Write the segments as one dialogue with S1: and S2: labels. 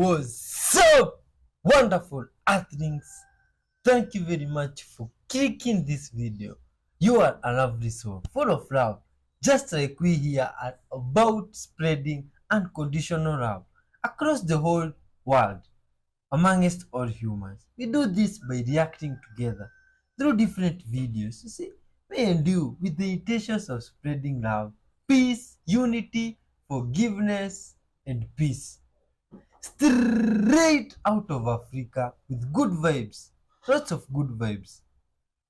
S1: What's up, wonderful earthlings? Thank you very much for clicking this video. You are a lovely soul, full of love, just like we here are about spreading unconditional love across the whole world, amongst all humans. We do this by reacting together through different videos. You see, me and you with the intentions of spreading love, peace, unity, forgiveness, and peace straight out of Africa with good vibes, lots of good vibes.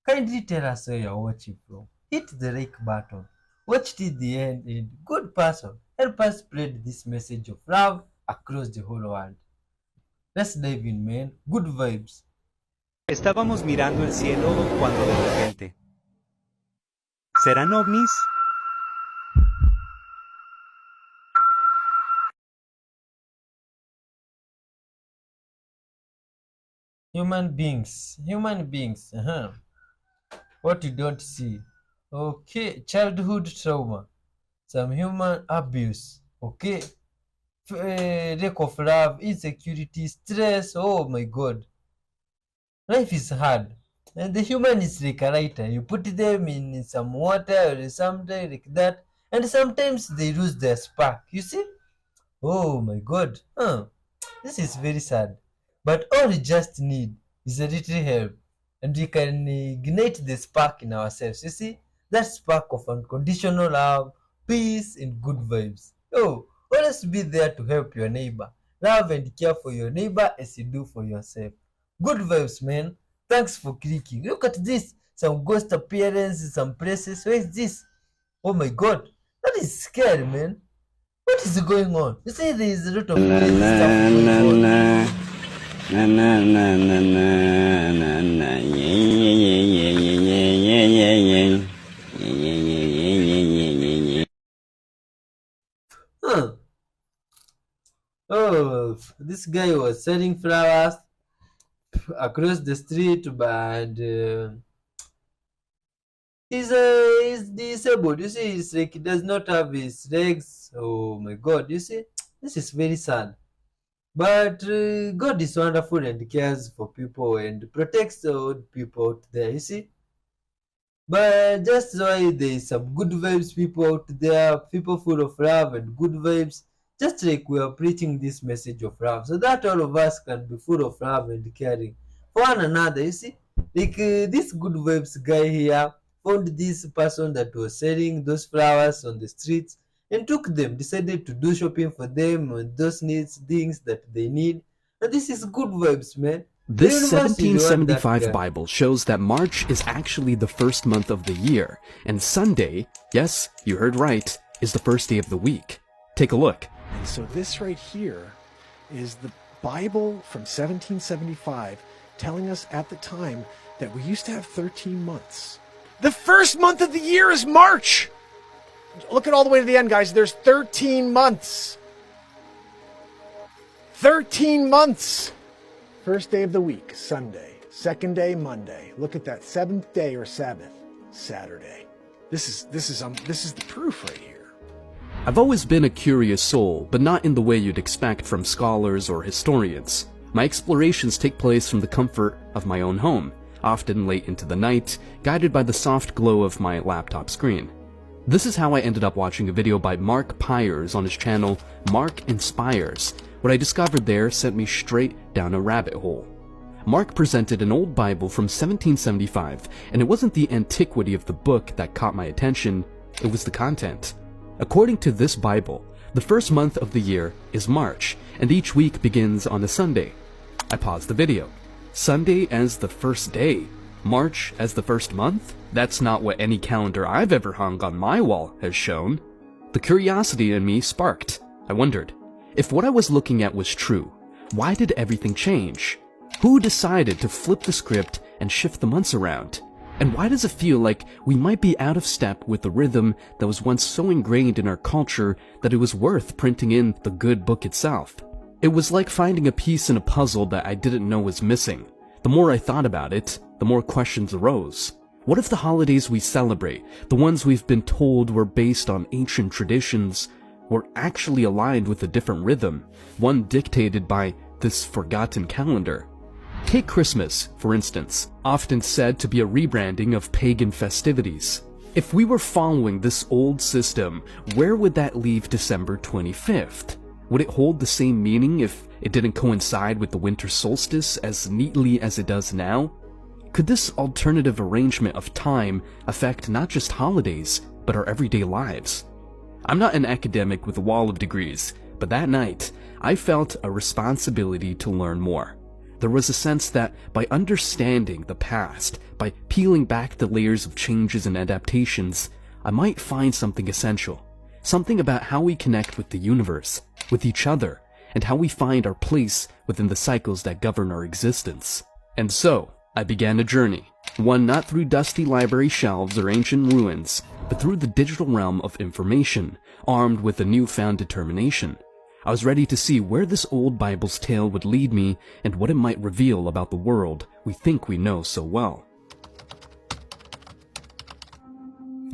S1: Kindly tell us where you're watching from. Hit the like button, watch till the end, and good person, help us spread this message of love across the whole world. Let's dive in, man. Good vibes.
S2: Estábamos mirando el cielo cuando de repente... ¿Serán ovnis?
S1: Human beings, what you don't see. Okay, childhood trauma, some human abuse, okay, lack of love, insecurity, stress. Oh my god, life is hard, and the human is like a writer. You put them in some water or something like that, and sometimes they lose their spark, you see. Oh my god, this is very sad. But all we just need is a little help, and we can ignite the spark in ourselves. You see, that spark of unconditional love, peace, and good vibes. Oh, always be there to help your neighbor. Love and care for your neighbor as you do for yourself. Good vibes, man. Thanks for clicking. Look at this. Some ghost appearance in some places. Where is this? Oh my god. That is scary, man. What is going on? You see, there is a lot of crazy stuff going on.
S3: Na na na na na na na
S1: Oh, this guy was selling flowers across the street, but he's disabled. You see, it's like he does not have his legs. Oh my god, you see, this is very sad. But God is wonderful and cares for people and protects the old people out there, you see. But just why there is some good vibes people out there, people full of love and good vibes, just like we are preaching this message of love, so that all of us can be full of love and caring for one another, you see. Like this good vibes guy here found this person that was selling those flowers on the streets and took them, decided to do shopping for them and those needs, things that they need. And this is good vibes, man.
S4: This 1775 Bible shows that March is actually the first month of the year, and Sunday, yes, you heard right, is the first day of the week. Take a look.
S5: And so this right here is the Bible from 1775 telling us at the time that we used to have 13 months. The first month of the year is March! Look at all the way to the end, guys. There's 13 months. 13 months. First day of the week, Sunday. Second day, Monday. Look at that. Seventh day or Sabbath, Saturday. This is the proof right here.
S4: I've always been a curious soul, but not in the way you'd expect from scholars or historians. My explorations take place from the comfort of my own home, often late into the night, guided by the soft glow of my laptop screen. This is how I ended up watching a video by Mark Pyers on his channel, Mark Inspires. What I discovered there sent me straight down a rabbit hole. Mark presented an old Bible from 1775, and it wasn't the antiquity of the book that caught my attention, it was the content. According to this Bible, the first month of the year is March, and each week begins on a Sunday. I paused the video. Sunday as the first day? March as the first month? That's not what any calendar I've ever hung on my wall has shown. The curiosity in me sparked. I wondered, if what I was looking at was true, why did everything change? Who decided to flip the script and shift the months around? And why does it feel like we might be out of step with the rhythm that was once so ingrained in our culture that it was worth printing in the good book itself? It was like finding a piece in a puzzle that I didn't know was missing. The more I thought about it, the more questions arose. What if the holidays we celebrate, the ones we've been told were based on ancient traditions, were actually aligned with a different rhythm, one dictated by this forgotten calendar. Take Christmas, for instance, often said to be a rebranding of pagan festivities. If we were following this old system, where would that leave December 25th? Would it hold the same meaning if it didn't coincide with the winter solstice as neatly as it does now? Could this alternative arrangement of time affect not just holidays, but our everyday lives? I'm not an academic with a wall of degrees, but that night, I felt a responsibility to learn more. There was a sense that by understanding the past, by peeling back the layers of changes and adaptations, I might find something essential. Something about how we connect with the universe, with each other, and how we find our place within the cycles that govern our existence. And so, I began a journey, one not through dusty library shelves or ancient ruins, but through the digital realm of information, armed with a newfound determination. I was ready to see where this old Bible's tale would lead me and what it might reveal about the world we think we know so well.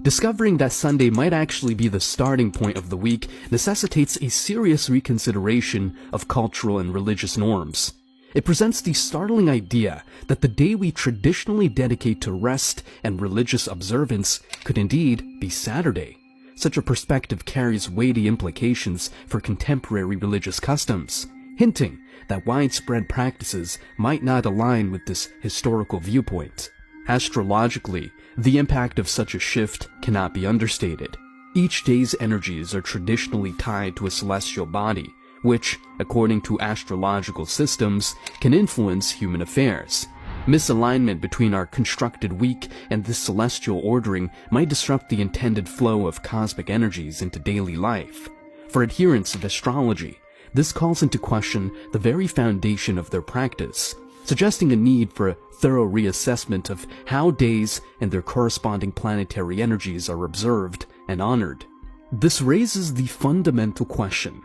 S4: Discovering that Sunday might actually be the starting point of the week necessitates a serious reconsideration of cultural and religious norms. It presents the startling idea that the day we traditionally dedicate to rest and religious observance could indeed be Saturday. Such a perspective carries weighty implications for contemporary religious customs, hinting that widespread practices might not align with this historical viewpoint. Astrologically, the impact of such a shift cannot be understated. Each day's energies are traditionally tied to a celestial body, which, according to astrological systems, can influence human affairs. Misalignment between our constructed week and this celestial ordering might disrupt the intended flow of cosmic energies into daily life. For adherents of astrology, this calls into question the very foundation of their practice, suggesting a need for a thorough reassessment of how days and their corresponding planetary energies are observed and honored. This raises the fundamental question: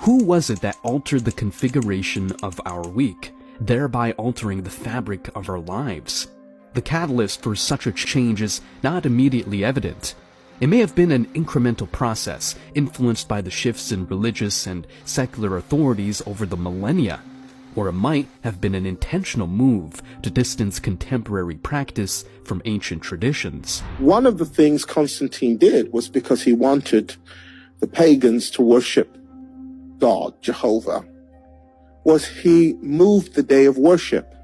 S4: who was it that altered the configuration of our week, thereby altering the fabric of our lives? The catalyst for such a change is not immediately evident. It may have been an incremental process influenced by the shifts in religious and secular authorities over the millennia, or it might have been an intentional move to distance contemporary practice from ancient traditions.
S6: One of the things Constantine did was because he wanted the pagans to worship God, Jehovah, was he moved the day of worship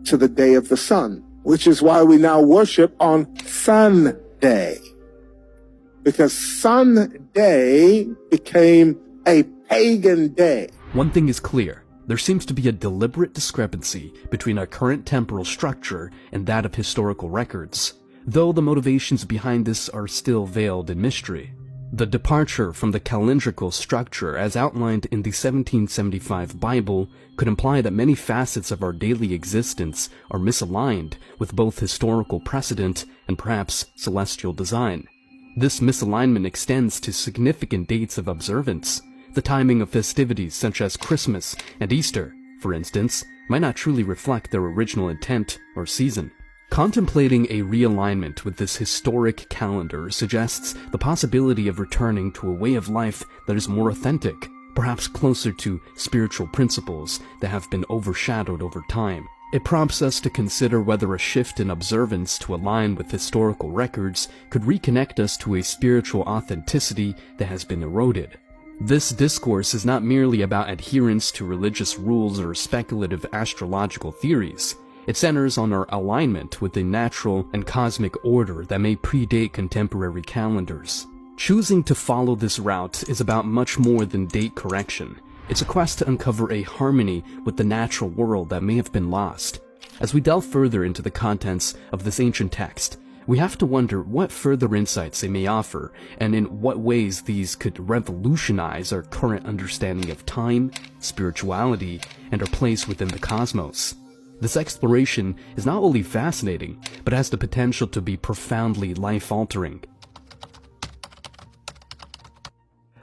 S6: to the day of the sun, which is why we now worship on Sunday. Because Sunday became a pagan day.
S4: One thing is clear. There seems to be a deliberate discrepancy between our current temporal structure and that of historical records, though the motivations behind this are still veiled in mystery. The departure from the calendrical structure as outlined in the 1775 Bible could imply that many facets of our daily existence are misaligned with both historical precedent and perhaps celestial design. This misalignment extends to significant dates of observance. The timing of festivities such as Christmas and Easter, for instance, might not truly reflect their original intent or season. Contemplating a realignment with this historic calendar suggests the possibility of returning to a way of life that is more authentic, perhaps closer to spiritual principles that have been overshadowed over time. It prompts us to consider whether a shift in observance to align with historical records could reconnect us to a spiritual authenticity that has been eroded. This discourse is not merely about adherence to religious rules or speculative astrological theories. It centers on our alignment with a natural and cosmic order that may predate contemporary calendars. Choosing to follow this route is about much more than date correction. It's a quest to uncover a harmony with the natural world that may have been lost. As we delve further into the contents of this ancient text, we have to wonder what further insights they may offer, and in what ways these could revolutionize our current understanding of time, spirituality, and our place within the cosmos. This exploration is not only fascinating, but has the potential to be profoundly life-altering.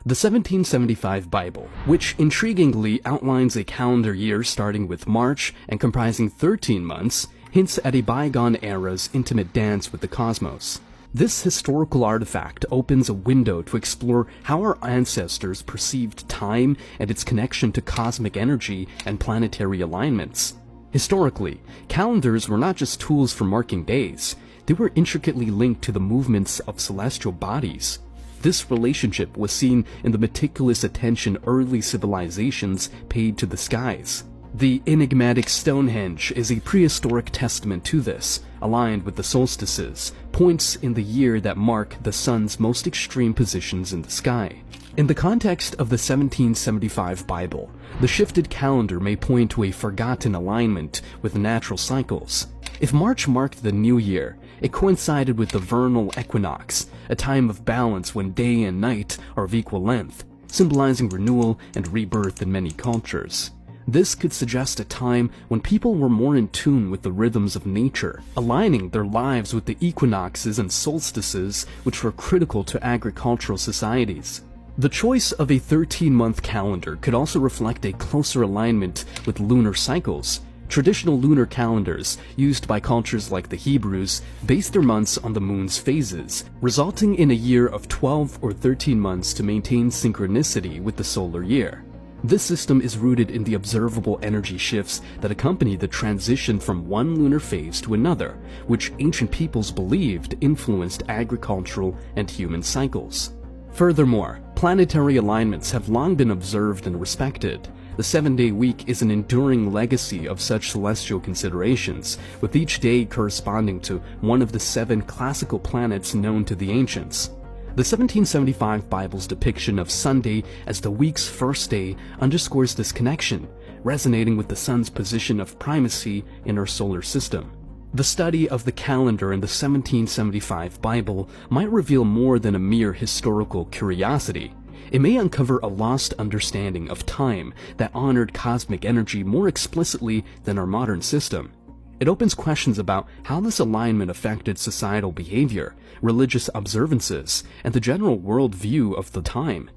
S4: The 1775 Bible, which intriguingly outlines a calendar year starting with March and comprising 13 months, hints at a bygone era's intimate dance with the cosmos. This historical artifact opens a window to explore how our ancestors perceived time and its connection to cosmic energy and planetary alignments. Historically, calendars were not just tools for marking days, they were intricately linked to the movements of celestial bodies. This relationship was seen in the meticulous attention early civilizations paid to the skies. The enigmatic Stonehenge is a prehistoric testament to this, aligned with the solstices, points in the year that mark the sun's most extreme positions in the sky. In the context of the 1775 Bible, the shifted calendar may point to a forgotten alignment with natural cycles. If March marked the new year, it coincided with the vernal equinox, a time of balance when day and night are of equal length, symbolizing renewal and rebirth in many cultures. This could suggest a time when people were more in tune with the rhythms of nature, aligning their lives with the equinoxes and solstices which were critical to agricultural societies. The choice of a 13-month calendar could also reflect a closer alignment with lunar cycles. Traditional lunar calendars, used by cultures like the Hebrews, based their months on the moon's phases, resulting in a year of 12 or 13 months to maintain synchronicity with the solar year. This system is rooted in the observable energy shifts that accompany the transition from one lunar phase to another, which ancient peoples believed influenced agricultural and human cycles. Furthermore, planetary alignments have long been observed and respected. The 7-day week is an enduring legacy of such celestial considerations, with each day corresponding to one of the 7 classical planets known to the ancients. The 1775 Bible's depiction of Sunday as the week's first day underscores this connection, resonating with the sun's position of primacy in our solar system. The study of the calendar in the 1775 Bible might reveal more than a mere historical curiosity. It may uncover a lost understanding of time that honored cosmic energy more explicitly than our modern system. It opens questions about how this alignment affected societal behavior, religious observances, and the general worldview of the time.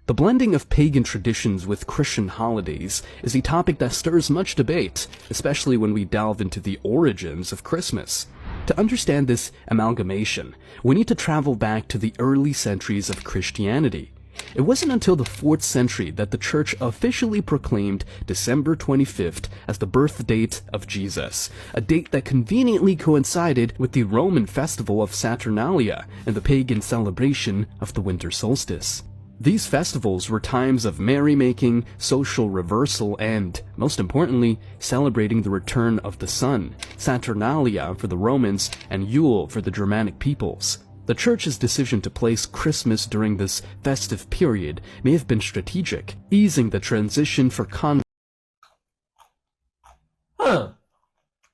S4: The blending of pagan traditions with Christian holidays is a topic that stirs much debate, especially when we delve into the origins of Christmas. To understand this amalgamation, we need to travel back to the early centuries of Christianity. It wasn't until the 4th century that the Church officially proclaimed December 25th as the birth date of Jesus, a date that conveniently coincided with the Roman festival of Saturnalia and the pagan celebration of the winter solstice. These festivals were times of merrymaking, social reversal, and, most importantly, celebrating the return of the sun, Saturnalia for the Romans and Yule for the Germanic peoples. The Church's decision to place Christmas during this festive period may have been strategic, easing the transition for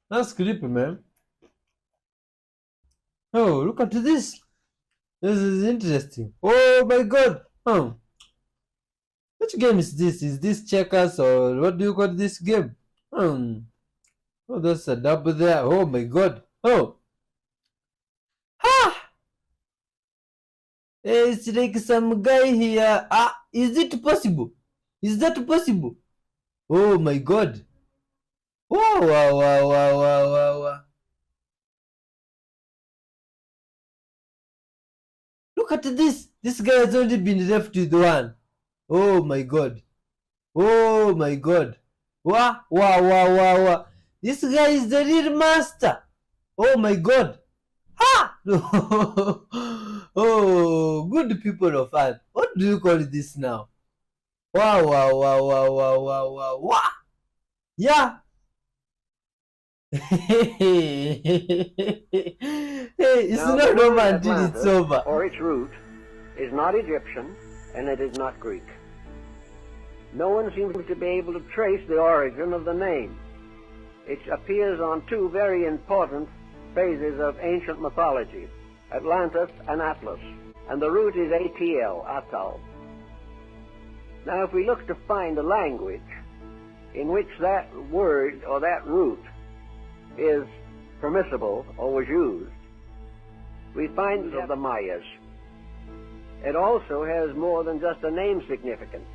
S1: That's creepy, man. Oh, look at this. This is interesting. Oh my god. Which game is this? Is this checkers or what do you call this game? Oh, there's a double there. Oh my god. Oh. It's like some guy here. Is it possible? Is that possible? Oh my god. Wow, wow, wow, wow, wow, wow, wow. Look at this. This guy has only been left with one. Oh my god. Oh my god. Wow, wow, wow, wow, wow. This guy is the real master. Oh my god. Oh, good people of Earth. What do you call this now? Wow, wow, wow, wow, wow, wow, wow, wow. Yeah. It's
S7: Now,
S1: not
S7: the
S1: over
S7: word
S1: until it's
S7: Atlantis,
S1: over.
S7: or its root, is not Egyptian, and it is not Greek. No one seems to be able to trace the origin of the name. It appears on 2 very important phases of ancient mythology, Atlantis and Atlas, and the root is ATL, Atal. Now if we look to find a language in which that word or that root is permissible or was used, we find of the Mayas. It also has more than just a name significance.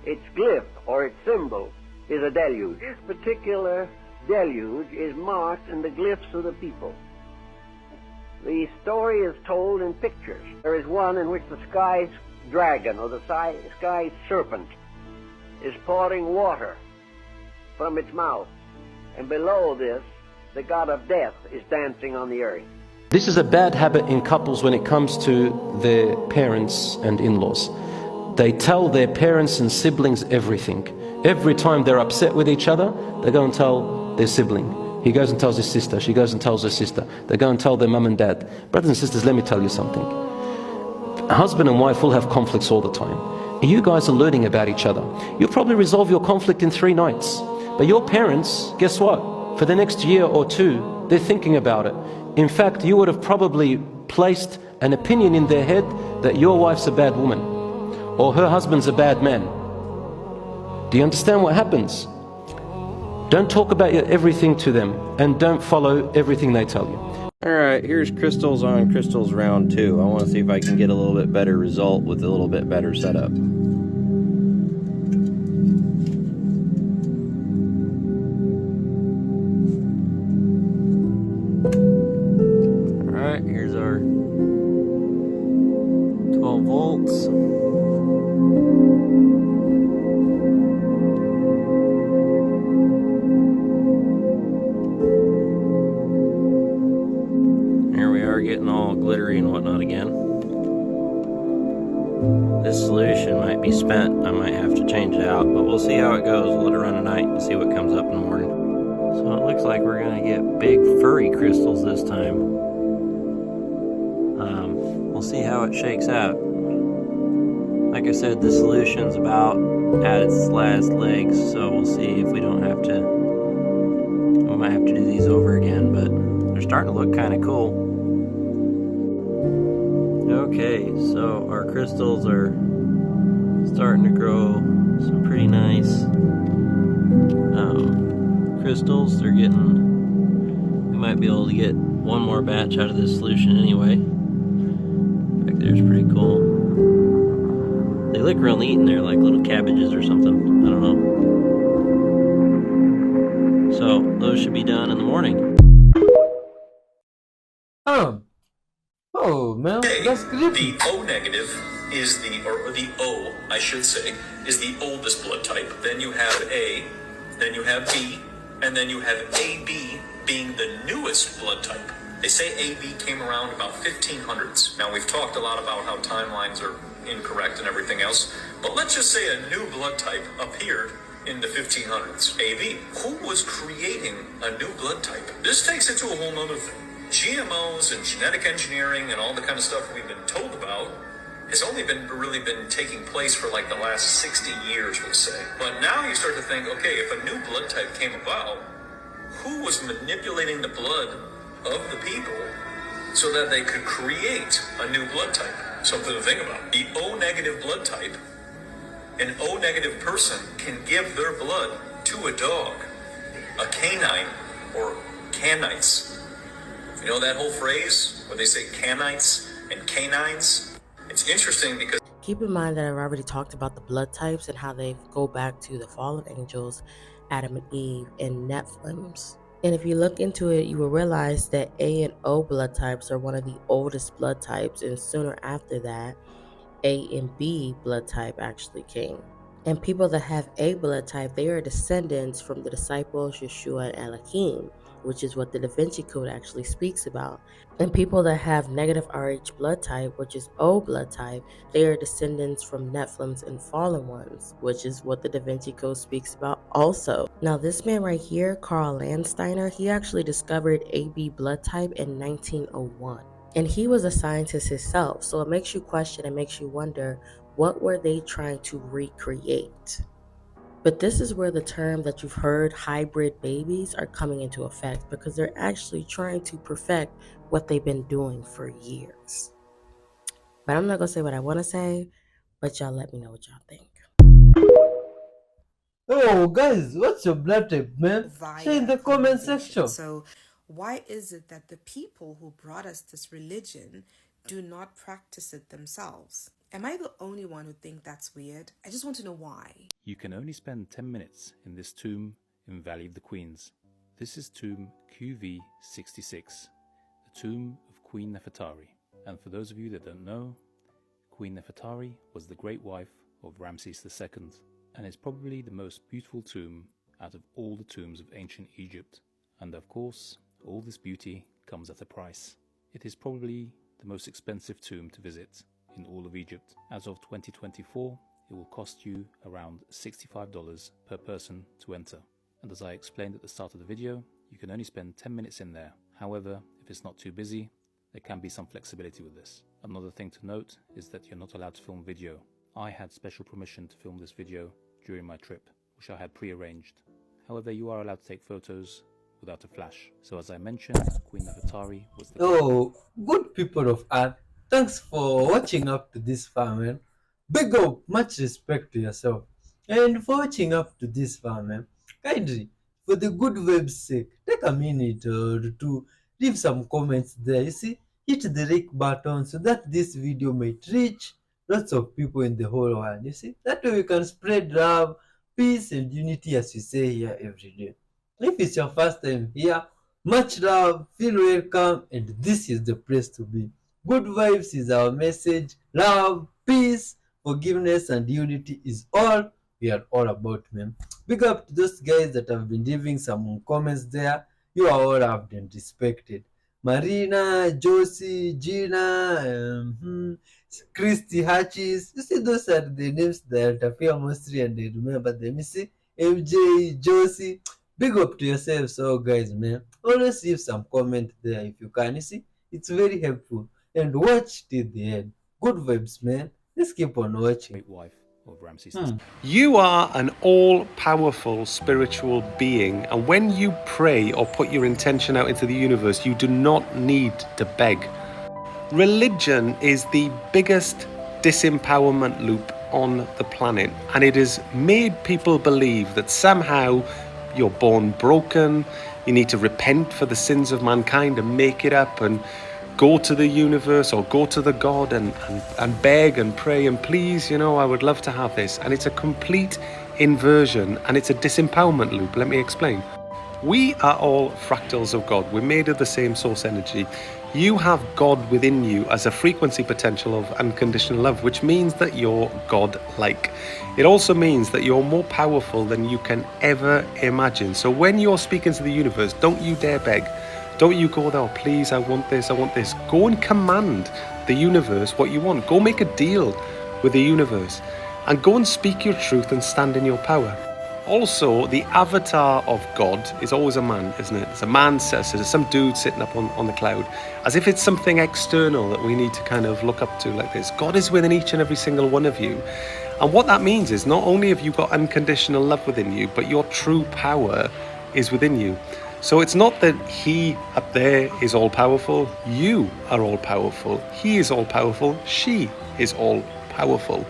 S7: Its glyph or its symbol is a deluge. This particular deluge is marked in the glyphs of the people. The story is told in pictures. There is one in which the sky's dragon, or the sky's serpent, is pouring water from its mouth. And below this, the god of death is dancing on the earth.
S8: This is a bad habit in couples when it comes to their parents and in-laws. They tell their parents and siblings everything. Every time they're upset with each other, they go and tell their sibling. He goes and tells his sister, she goes and tells her sister. They go and tell their mum and dad. Brothers and sisters, let me tell you something. Husband and wife will have conflicts all the time. You guys are learning about each other. You'll probably resolve your conflict in 3 nights. But your parents, guess what? For the next year or 2, they're thinking about it. In fact, you would have probably placed an opinion in their head that your wife's a bad woman or her husband's a bad man. Do you understand what happens? Don't talk about everything to them and don't follow everything they tell you.
S9: Alright, here's crystals on crystals round 2. I want to see if I can get a little bit better result with a little bit better setup. Alright, here's our 12 volts. Getting all glittery and whatnot again. This solution might be spent. I might have to change it out, but we'll see how it goes. We'll let it run tonight and see what comes up in the morning. So it looks like we're going to get big furry crystals this time. We'll see how it shakes out. Like I said, the solution's about at its last legs, so we'll see if we don't have to. We might have to do these over again, but they're starting to look kind of cool. Okay, so our crystals are starting to grow some pretty nice crystals. They're getting, we might be able to get one more batch out of this solution anyway. Back there's pretty cool. They look real neat in there, like little cabbages or something. I don't know. So those should be done in the morning.
S1: Oh man, that's creepy.
S10: The O negative is the O, I should say, is the oldest blood type. Then you have A, then you have B, and then you have AB being the newest blood type. They say AB came around about 1500s. Now we've talked a lot about how timelines are incorrect and everything else, but let's just say a new blood type appeared in the 1500s. AB. Who was creating a new blood type? This takes it to a whole nother thing. GMOs and genetic engineering and all the kind of stuff we've been told about has only really been taking place for like the last 60 years, we'll say. But now you start to think, okay, if a new blood type came about, who was manipulating the blood of the people so that they could create a new blood type? Something to think about. The O negative blood type, an O negative person can give their blood to a dog, a canine, or canites. You know that whole phrase where they say canites and canines? It's interesting because...
S11: Keep in mind that I've already talked about the blood types and how they go back to the fallen angels, Adam and Eve, and Nephilims. And if you look into it, you will realize that A and O blood types are one of the oldest blood types, and sooner after that, A and B blood type actually came. And people that have A blood type, they are descendants from the disciples Yeshua and Elohim, which is what the Da Vinci Code actually speaks about. And people that have negative Rh blood type, which is O blood type, they are descendants from Nephilims and fallen ones, which is what the Da Vinci Code speaks about also. Now this man right here, Carl Landsteiner, he actually discovered AB blood type in 1901. And he was a scientist himself, so it makes you question and makes you wonder, what were they trying to recreate? But this is where the term that you've heard, hybrid babies, are coming into effect, because they're actually trying to perfect what they've been doing for years. But I'm not going to say what I want to say, but y'all let me know what y'all think.
S1: Oh guys, what's your blood type, man? Say in the comment section.
S12: So why is it that the people who brought us this religion do not practice it themselves? Am I the only one who think that's weird? I just want to know why.
S13: You can only spend 10 minutes in this tomb in Valley of the Queens. This is tomb QV66, the tomb of Queen Nefertari. And for those of you that don't know, Queen Nefertari was the great wife of Ramses II, and is probably the most beautiful tomb out of all the tombs of ancient Egypt. And of course, all this beauty comes at a price. It is probably the most expensive tomb to visit in all of Egypt. As of 2024, it will cost you around $65 per person to enter. And as I explained at the start of the video, you can only spend 10 minutes in there. However, if it's not too busy, there can be some flexibility with this. Another thing to note is that you're not allowed to film video. I had special permission to film this video during my trip, which I had pre-arranged. However, you are allowed to take photos without a flash. So as I mentioned, Queen Nefertari was the...
S1: Oh, good people of Earth, thanks for watching up to this far, man. Big up, much respect to yourself. And for watching up to this far, man, kindly, for the good web's sake, take a minute to leave some comments there. You see, hit the like button so that this video might reach lots of people in the whole world. You see, that way we can spread love, peace, and unity, as we say here every day. If it's your first time here, much love, feel welcome, and this is the place to be. Good vibes is our message. Love, peace, forgiveness, and unity is all we are all about, man. Big up to those guys that have been leaving some comments there. You are all loved and respected. Marina, Josie, Gina, Christy Hatches. You see, those are the names that appear mostly, and they remember them. You see, MJ, Josie. Big up to yourselves, so guys, man. Always leave some comment there if you can. You see, it's very helpful. And watch till the end. Good vibes, man. Let's keep on watching.
S13: Great wife of Ramses.
S8: You are an all-powerful spiritual being, and when you pray or put your intention out into the universe, you do not need to beg. Religion is the biggest disempowerment loop on the planet, and it has made people believe that somehow you're born broken, you need to repent for the sins of mankind and make it up and go to the universe or go to the God and beg and pray and please, I would love to have this. And it's a complete inversion and it's a disempowerment loop. Let me explain. We are all fractals of God. We're made of the same source energy. You have God within you as a frequency potential of unconditional love, which means that you're God-like. It also means that you're more powerful than you can ever imagine. So when you're speaking to the universe, don't you dare beg. Don't you go there, please, I want this, I want this. Go and command the universe what you want. Go make a deal with the universe and go and speak your truth and stand in your power. Also, the avatar of God is always a man, isn't it? It's a man, there's some dude sitting up on the cloud, as if it's something external that we need to kind of look up to like this. God is within each and every single one of you. And what that means is not only have you got unconditional love within you, but your true power is within you. So it's not that he up there is all-powerful. You are all-powerful. He is all-powerful. She is all-powerful.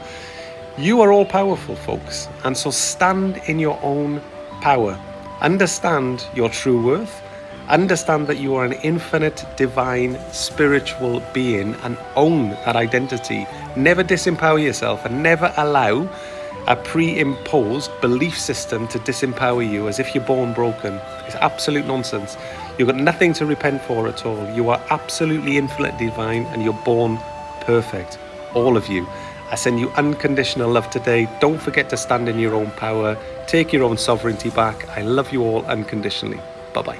S8: You are all-powerful, folks. And so stand in your own power. Understand your true worth. Understand that you are an infinite, divine, spiritual being and own that identity. Never disempower yourself and never allow a pre-imposed belief system to disempower you as if you're born broken. It's absolute nonsense. You've got nothing to repent for at all. You are absolutely infinite divine and you're born perfect. All of you. I send you unconditional love today. Don't forget to stand in your own power. Take your own sovereignty back. I love you all unconditionally. Bye-bye.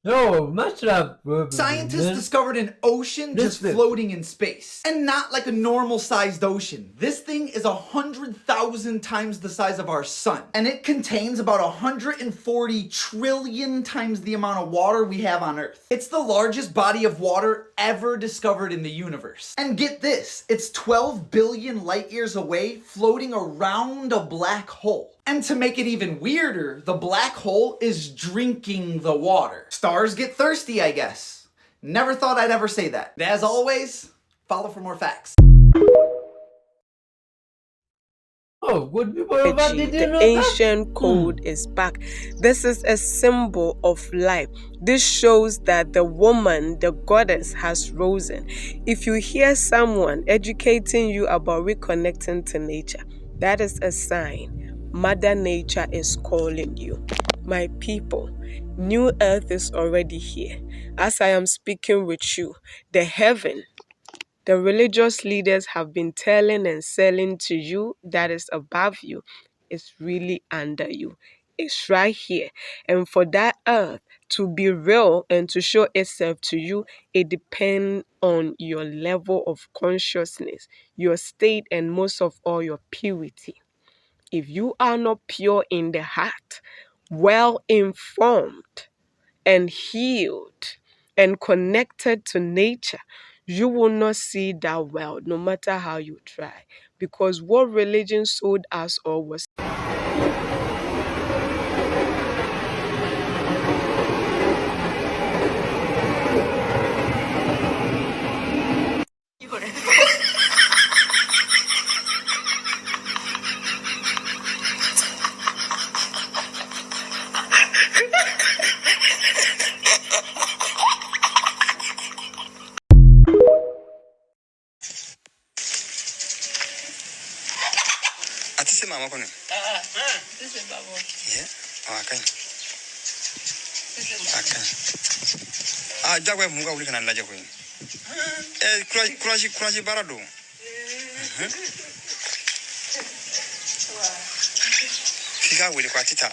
S1: Yo, much love.
S14: Scientists discovered an ocean just floating in space. And not like a normal sized ocean. This thing is 100,000 times the size of our sun. And it contains about 140 trillion times the amount of water we have on Earth. It's the largest body of water ever discovered in the universe. And get this, it's 12 billion light years away, floating around a black hole. And to make it even weirder, the black hole is drinking the water. Stars get thirsty, I guess. Never thought I'd ever say that. As always, follow for more facts.
S1: Oh, good people.
S15: The ancient code is back. This is a symbol of life. This shows that the woman, the goddess, has risen. If you hear someone educating you about reconnecting to nature, that is a sign. Mother Nature is calling you. My people, new earth is already here. As I am speaking with you, the heaven, the religious leaders have been telling and selling to you that is above you. It's really under you. It's right here. And for that earth to be real and to show itself to you, it depends on your level of consciousness, your state, and most of all, your purity. If you are not pure in the heart, well informed, and healed and connected to nature, you will not see that world no matter how you try. Because what religion sold us all was
S16: mama kono. This is babo. Yeah. Oh, akan. Akan. Jagwe munga uli kana laje ko. Kuraji barado. Figa wele kwa tita.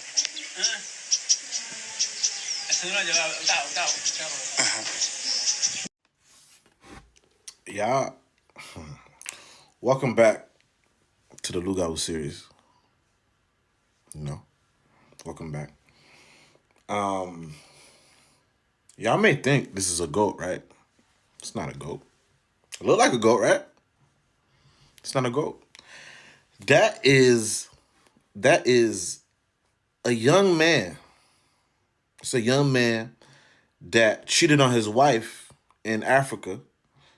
S17: Yeah. Welcome back to the Lugau series. Welcome back. Y'all may think this is a goat, right? It's not a goat. It look like a goat, right? It's not a goat. That is a young man. It's a young man that cheated on his wife in Africa,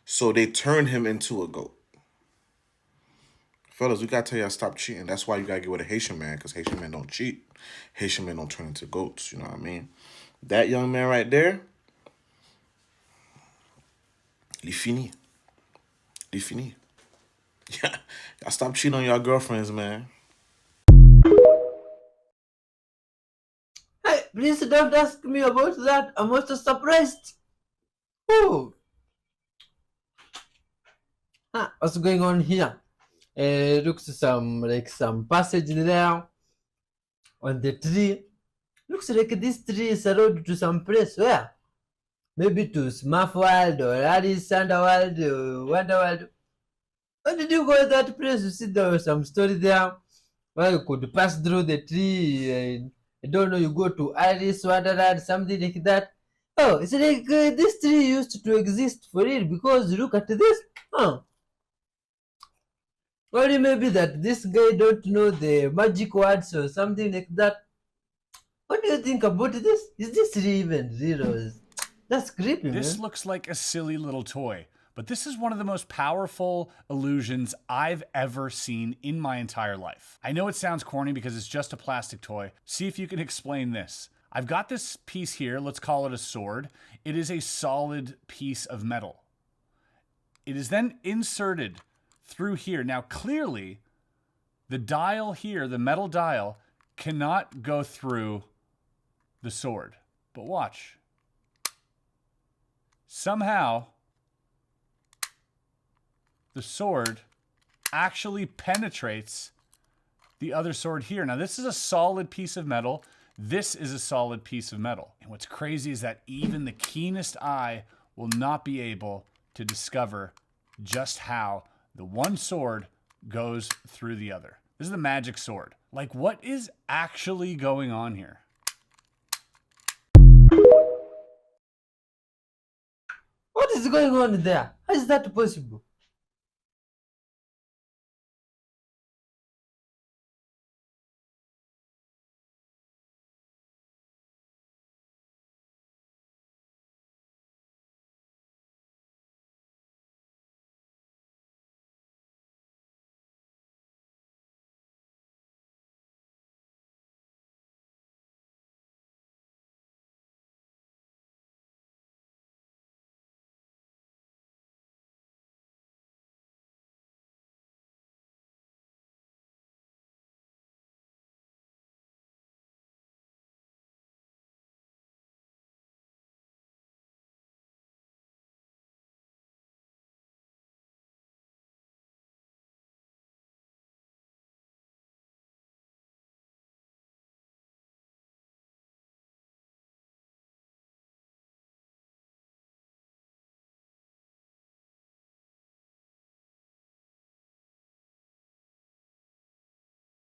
S17: so they turned him into a goat. Fellas, we gotta tell y'all stop cheating. That's why you gotta get with a Haitian man, because Haitian men don't cheat. Haitian men don't turn into goats, you know what I mean? That young man right there, il fini. Yeah, y'all stop cheating on y'all girlfriends, man.
S1: Hey, please don't ask me about that. I'm also surprised. Oh. What's going on here? Looks some passage there on the tree. Looks like this tree is a road to some place. Where? Maybe to Smurf World or Alice Underworld or Wonderworld. When did you go to that place? You see there was some story there where you could pass through the tree and I don't know, you go to Alice Wonderland, something like that. Oh, it's like this tree used to exist for real because look at this. Or maybe that this guy don't know the magic words or something like that. What do you think about this? Is this even real? That's creepy,
S18: This
S1: man.
S18: looks like a silly little toy, but this is one of the most powerful illusions I've ever seen in my entire life. I know it sounds corny because it's just a plastic toy. See if you can explain this. I've got this piece here, let's call it a sword. It is a solid piece of metal. It is then inserted through here. Now, clearly, the dial here, the metal dial, cannot go through the sword. But watch. Somehow, the sword actually penetrates the other sword here. Now, this is a solid piece of metal. This is a solid piece of metal. And what's crazy is that even the keenest eye will not be able to discover just how the one sword goes through the other. This is the magic sword. Like, what is actually going on here?
S1: What is going on there? How is that possible?